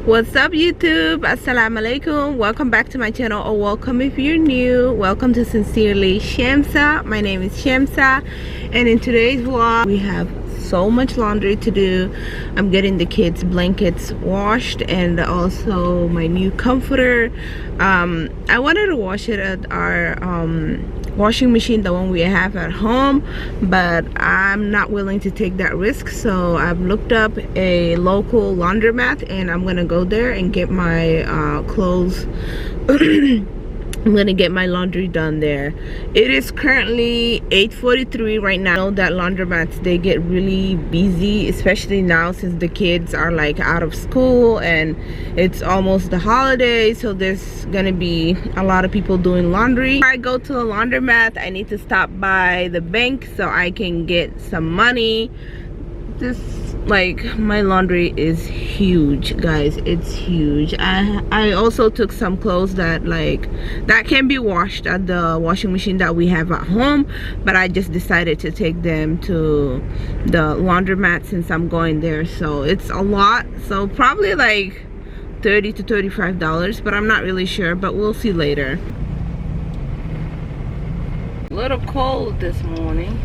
What's up, YouTube? Assalamu alaikum. Welcome back to my channel, or welcome if you're new. Welcome to Sincerely Shamsa. My name is Shamsa, and in today's vlog we have so much laundry to do. I'm getting the kids blankets washed and also my new comforter. I wanted to wash it at our washing machine, the one we have at home, but I'm not willing to take that risk, so I've looked up a local laundromat and I'm gonna go there and get my clothes I'm gonna get my laundry done there. It is currently 8:43 right now. I know that laundromats, they get really busy, especially now since the kids are like out of school and it's almost the holidays, so there's gonna be a lot of people doing laundry. Before I go to the laundromat, I need to stop by the bank so I can get some money. This, like, my laundry is huge, guys. It's huge. I also took some clothes that can be washed at the washing machine that we have at home, but I just decided to take them to the laundromat since I'm going there. So it's a lot, so probably like $30 to $35, but I'm not really sure, but we'll see later. A little cold this morning,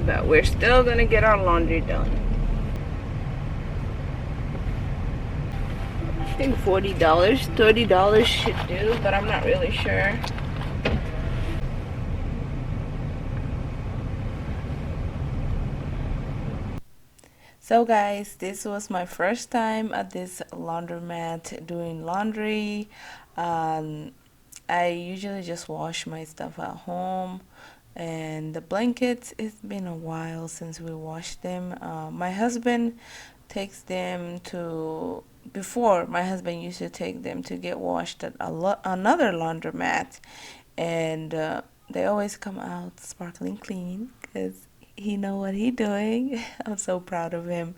but we're still gonna get our laundry done. I think $40, $30 should do, but I'm not really sure. So guys, this was my first time at this laundromat doing laundry. I usually just wash my stuff at home. And the blankets, it's been a while since we washed them. My husband takes them to, before my husband used to take them to get washed at another laundromat, and they always come out sparkling clean because he know what he doing. I'm so proud of him.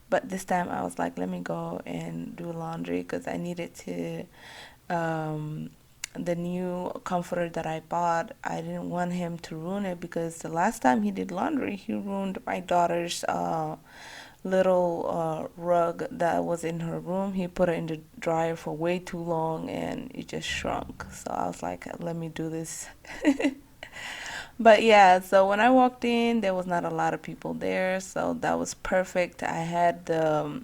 But this time I was like, let me go and do laundry because I needed to the new comforter that I bought, I didn't want him to ruin it, because the last time he did laundry, he ruined my daughter's little rug that was in her room. He put it in the dryer for way too long and it just shrunk. So I was like, let me do this. But yeah, so when I walked in, there was not a lot of people there, so that was perfect. I had the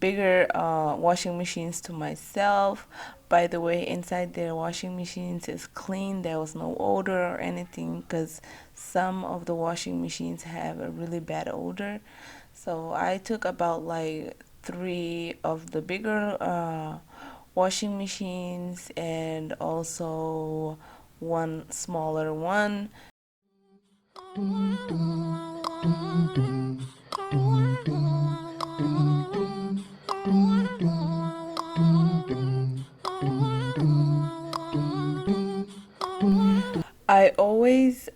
bigger washing machines to myself. By the way, inside their washing machines is clean. There was no odor or anything, because some of the washing machines have a really bad odor. So I took about like 3 of the bigger washing machines and also 1 smaller one. I always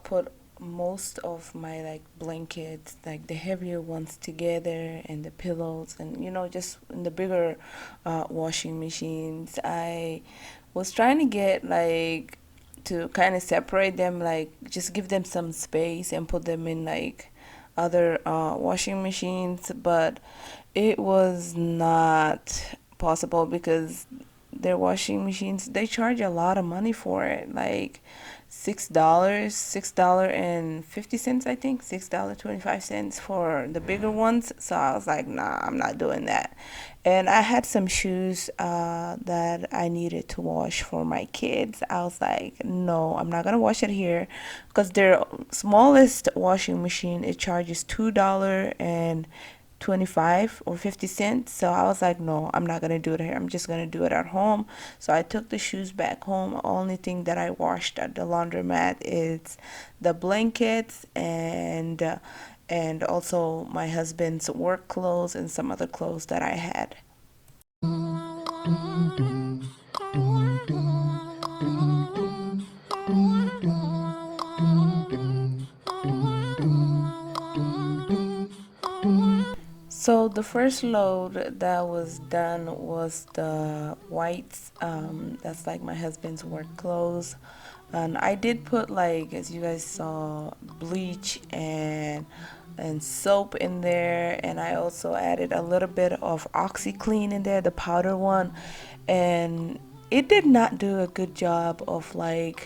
put most of my like blankets, like the heavier ones, together, and the pillows, and just in the bigger washing machines. I was trying to get like to kind of separate them, like just give them some space and put them in like other washing machines, but it was not possible because their washing machines, they charge a lot of money for it, like $6.50, I think $6.25 for the bigger ones. So I was like, nah, I'm not doing that. And I had some shoes that I needed to wash for my kids. I was like, no, I'm not gonna wash it here, because their smallest washing machine, it charges $2.25 or 50 cents. So I was like, no, I'm not gonna do it here. I'm just gonna do it at home. So I took the shoes back home. Only thing that I washed at the laundromat is the blankets and also my husband's work clothes and some other clothes that I had. So the first load that was done was the whites. That's like my husband's work clothes. And I did put, like, as you guys saw, bleach and soap in there, and I also added a little bit of OxyClean in there, the powder one, and it did not do a good job of like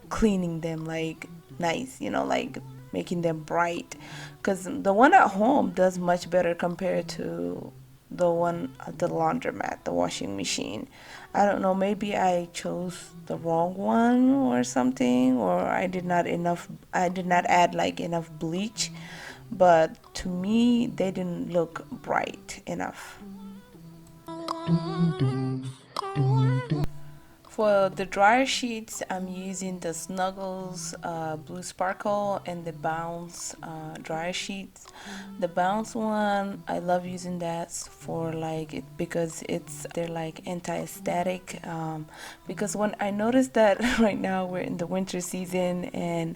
cleaning them like nice, you know, like making them bright, because the one at home does much better compared to the one at the laundromat, the washing machine. I don't know, maybe I chose the wrong one or something, or I did not add like enough bleach, but to me they didn't look bright enough. For the dryer sheets, I'm using the Snuggles Blue Sparkle and the Bounce dryer sheets. The Bounce one, I love using that for like it because they're like anti-static. Because when I noticed that right now we're in the winter season and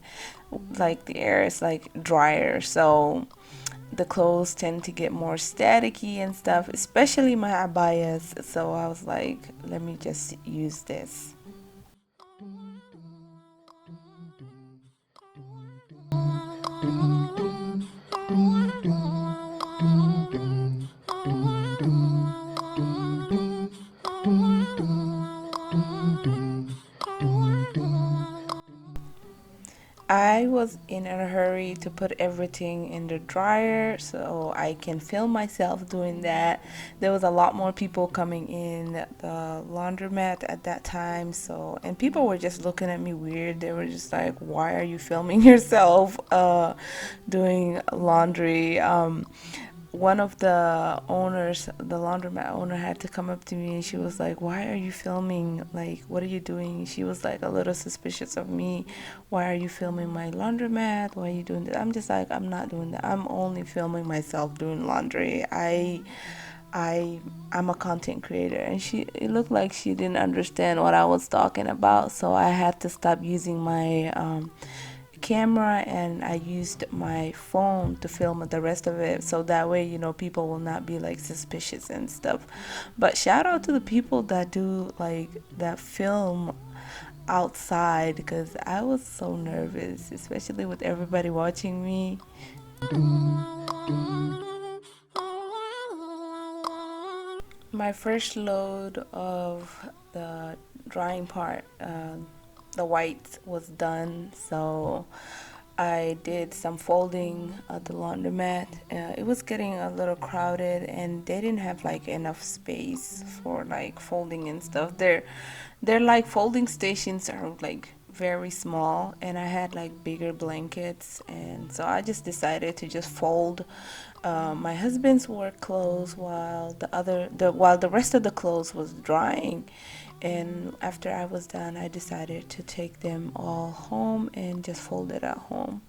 like the air is like drier, so the clothes tend to get more staticky and stuff, especially my abayas. So I was like, let me just use this. I was in a hurry to put everything in the dryer so I can film myself doing that. There was a lot more people coming in the laundromat at that time, so, and people were just looking at me weird. They were just like, why are you filming yourself doing laundry? One of the owners, the laundromat owner, had to come up to me and she was like, why are you filming? Like, what are you doing? She was like a little suspicious of me. Why are you filming my laundromat? Why are you doing that? I'm just like, I'm not doing that. I'm only filming myself doing laundry. I'm a content creator. And it looked like she didn't understand what I was talking about, so I had to stop using my camera and I used my phone to film the rest of it, so that way, you know, people will not be like suspicious and stuff. But shout out to the people that do like that film outside, because I was so nervous, especially with everybody watching me. My first load of the drying part, the whites, was done, so I did some folding at the laundromat. It was getting a little crowded and they didn't have like enough space for like folding and stuff. They're like folding stations are like very small, and I had like bigger blankets, and so I just decided to just fold my husband's work clothes while the rest of the clothes was drying. And after I was done, I decided to take them all home and just fold it at home.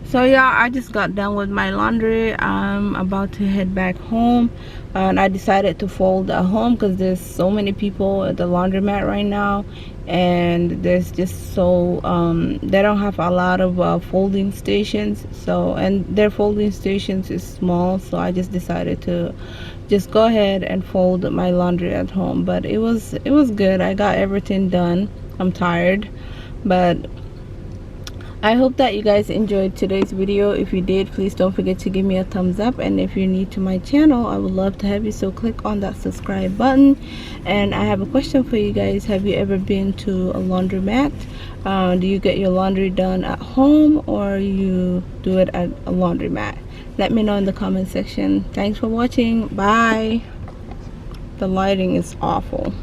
So yeah, I just got done with my laundry. I'm about to head back home, and I decided to fold at home because there's so many people at the laundromat right now, and there's just so they don't have a lot of folding stations, so, and their folding stations is small, so I just decided to just go ahead and fold my laundry at home. But it was good. I got everything done. I'm tired, but I hope that you guys enjoyed today's video. If you did, please don't forget to give me a thumbs up, and if you're new to my channel, I would love to have you, so click on that subscribe button. And I have a question for you guys. Have you ever been to a laundromat? Do you get your laundry done at home, or you do it at a laundromat? Let me know in the comment section. Thanks for watching. Bye. The lighting is awful.